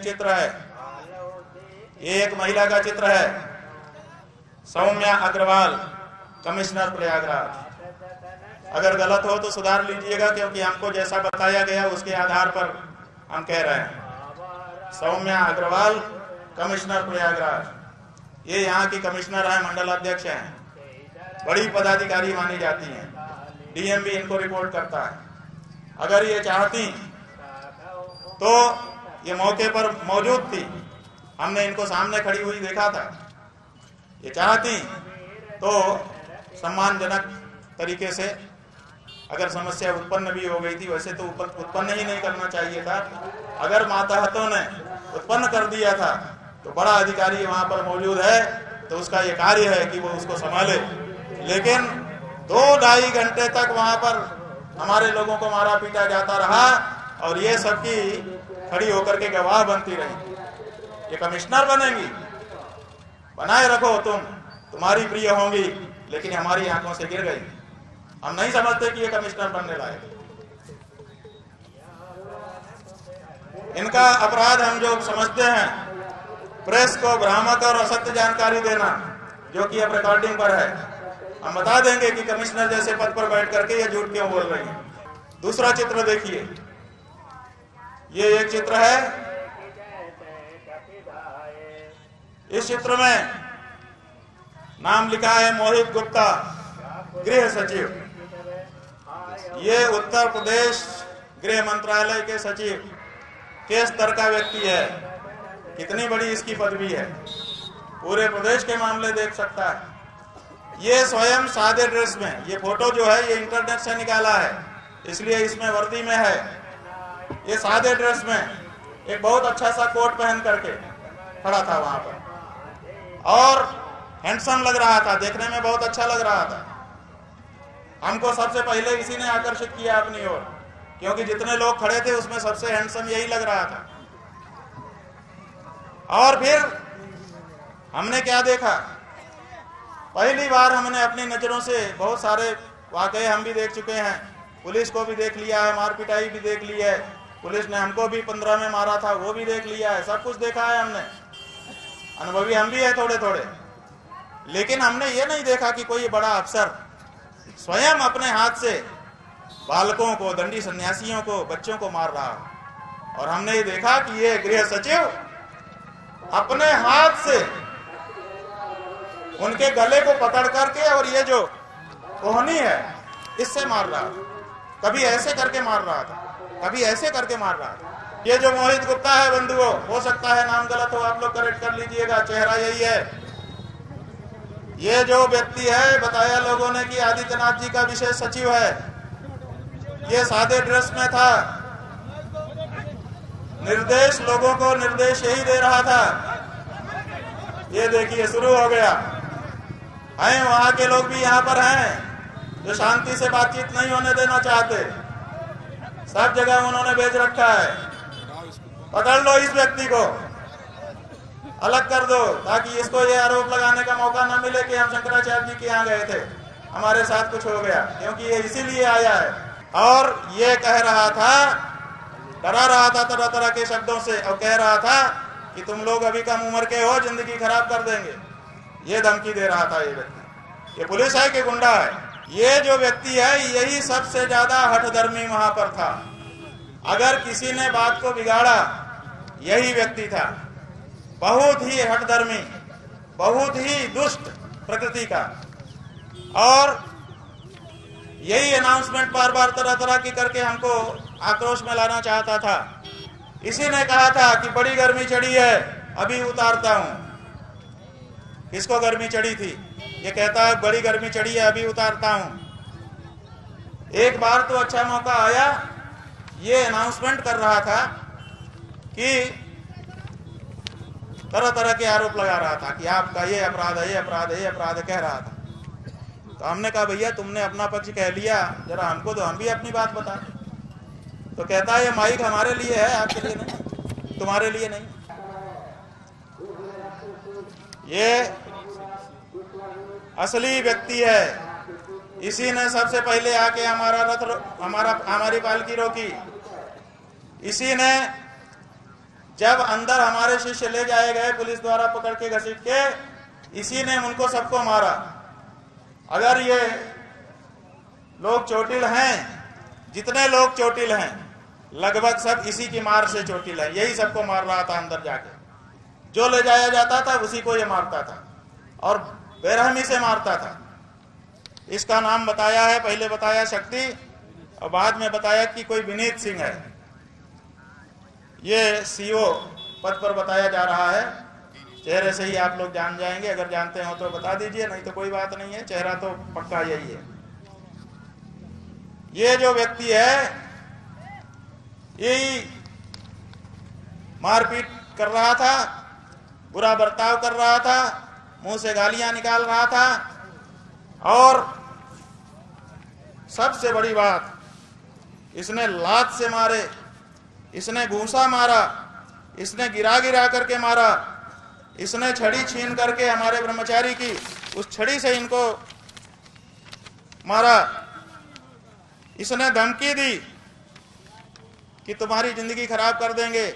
चित्र है, ये एक महिला का चित्र है, सौम्या अग्रवाल, कमिश्नर प्रयागराज। अगर गलत हो तो सुधार लीजिएगा, क्योंकि हमको जैसा बताया गया उसके आधार पर हम कह रहे हैं। सौम्या अग्रवाल, कमिश्नर प्रयागराज। ये यहाँ की कमिश्नर है, मंडल अध्यक्ष हैं, बड़ी पदाधिकारी मानी जाती हैं। डीएम भी इनको रिपोर्ट करता है। अगर ये चाहती तो ये मौके पर मौजूद थी, हमने इनको सामने खड़ी हुई देखा था। ये चाहती तो सम्मानजनक तरीके से, अगर समस्या उत्पन्न भी हो गई थी, वैसे तो उत्पन्न ही नहीं करना चाहिए था। अगर मातहतों ने उत्पन्न कर दिया था तो बड़ा अधिकारी वहां पर मौजूद है, तो उसका ये कार्य है कि वो उसको संभाले। लेकिन 2-2.5 घंटे तक वहां पर हमारे लोगों को मारा पीटा जाता रहा और ये सबकी खड़ी होकर के गवाह बनती रही। ये कमिश्नर बनेंगी, बनाए रखो, तुम्हारी प्रिय होंगी, लेकिन हमारी आंखों से गिर गई। हम नहीं समझते कि ये कमिश्नर बनने लायक। इनका अपराध हम जो समझते हैं, प्रेस को भ्रामक और असत्य जानकारी देना, जो कि अब रिकॉर्डिंग पर है। हम बता देंगे कि कमिश्नर जैसे पद पर बैठ करके ये झूठ क्यों बोल रही है। दूसरा चित्र देखिए, ये एक चित्र है। इस चित्र में नाम लिखा है मोहित गुप्ता, गृह सचिव। ये उत्तर प्रदेश गृह मंत्रालय के सचिव के स्तर का व्यक्ति है। कितनी बड़ी इसकी पदवी है, पूरे प्रदेश के मामले देख सकता है। ये स्वयं सादे ड्रेस में, ये फोटो जो है ये इंटरनेट से निकाला है, इसलिए इसमें वर्दी में है। ये सादे ड्रेस में एक बहुत अच्छा सा कोट पहन करके खड़ा था वहां पर, और हैंडसम लग रहा था, देखने में बहुत अच्छा लग रहा था। हमको सबसे पहले इसी ने आकर्षित किया अपनी ओर, क्योंकि जितने लोग खड़े थे उसमें सबसे हैंडसम यही लग रहा था। और फिर हमने क्या देखा, पहली बार हमने अपनी नजरों से बहुत सारे वाकये हम भी देख चुके हैं, पुलिस को भी देख लिया है, मार पिटाई भी देख ली है, पुलिस ने हमको भी 15 में मारा था वो भी देख लिया है, सब कुछ देखा है हमने, अनुभवी हम भी है थोड़े थोड़े। लेकिन हमने ये नहीं देखा कि कोई बड़ा अफसर स्वयं अपने हाथ से बालकों को, दंडी सन्यासियों को, बच्चों को मार रहा है। और हमने ये देखा कि ये गृह सचिव अपने हाथ से उनके गले को पकड़ करके, और ये जो कोहनी है इससे मार रहा था। कभी ऐसे करके मार रहा था, कभी ऐसे करके मार रहा था। ये जो मोहित गुप्ता है बंधुओं, हो सकता है नाम गलत हो, आप लोग करेक्ट कर लीजिएगा, चेहरा यही है। ये जो व्यक्ति है, बताया लोगों ने कि आदित्यनाथ जी का विशेष सचिव है। ये सादे ड्रेस में था, निर्देश लोगों को निर्देश यही दे रहा था। ये देखिए शुरू हो गया है। वहां के लोग भी यहाँ पर हैं जो शांति से बातचीत नहीं होने देना चाहते, सब जगह उन्होंने भेज रखा है। पकड़ लो इस व्यक्ति को, अलग कर दो, ताकि इसको ये आरोप लगाने का मौका न मिले कि हम शंकराचार्य जी के यहाँ गए थे, हमारे साथ कुछ हो गया, क्योंकि ये इसीलिए आया है। और ये कह रहा था, डरा रहा था तरह तरह के शब्दों से, और कह रहा था कि तुम लोग अभी कम उम्र के हो, जिंदगी खराब कर देंगे। ये धमकी दे रहा था ये व्यक्ति। ये पुलिस है कि गुंडा है? ये जो व्यक्ति है यही सबसे ज्यादा हठधर्मी वहां पर था। अगर किसी ने बात को बिगाड़ा यही व्यक्ति था। बहुत ही हठधर्मी, बहुत ही दुष्ट प्रकृति का। और यही अनाउंसमेंट बार बार तरह तरह की करके हमको आक्रोश में लाना चाहता था। इसी ने कहा था कि बड़ी गर्मी चढ़ी है, अभी उतारता हूं। किसको गर्मी चढ़ी थी? ये कहता है बड़ी गर्मी चढ़ी है, अभी उतारता हूं। एक बार तो अच्छा मौका आया, ये अनाउंसमेंट कर रहा था कि तरह तरह के आरोप लगा रहा था कि आपका ये अपराध है, ये अपराध है, ये अपराध है, कह रहा था। तो हमने कहा भैया तुमने अपना पक्ष कह लिया, जरा हमको तो हम भी अपनी बात बता। तो कहता है ये माइक हमारे लिए है, आपके लिए नहीं, तुम्हारे लिए नहीं। ये असली व्यक्ति है। इसी ने सबसे पहले आके हमारा रथ, हमारी पालकी रोकी। इसी ने जब अंदर हमारे शिष्य ले जाए गए पुलिस द्वारा पकड़ के घसीट के, इसी ने उनको सबको मारा। अगर ये लोग चोटिल हैं, जितने लोग चोटिल हैं लगभग सब इसी की मार से चोटिल है। यही सबको मार रहा था अंदर जाके। जो ले जाया जाता था उसी को ये मारता था और बेरहमी से मारता था। इसका नाम बताया है, पहले बताया शक्ति और बाद में बताया कि कोई विनीत सिंह है। ये सीओ पद पर बताया जा रहा है। चेहरे से ही आप लोग जान जाएंगे, अगर जानते हो तो बता दीजिए, नहीं तो कोई बात नहीं है, चेहरा तो पक्का यही है। ये जो व्यक्ति है यही मारपीट कर रहा था, बुरा बर्ताव कर रहा था, मुंह से गालियां निकाल रहा था और सबसे बड़ी बात, इसने लात से मारे, इसने घूंसा मारा, इसने गिरा गिरा करके मारा, इसने छड़ी छीन करके हमारे ब्रह्मचारी की उस छड़ी से इनको मारा। इसने धमकी दी कि तुम्हारी जिंदगी खराब कर देंगे।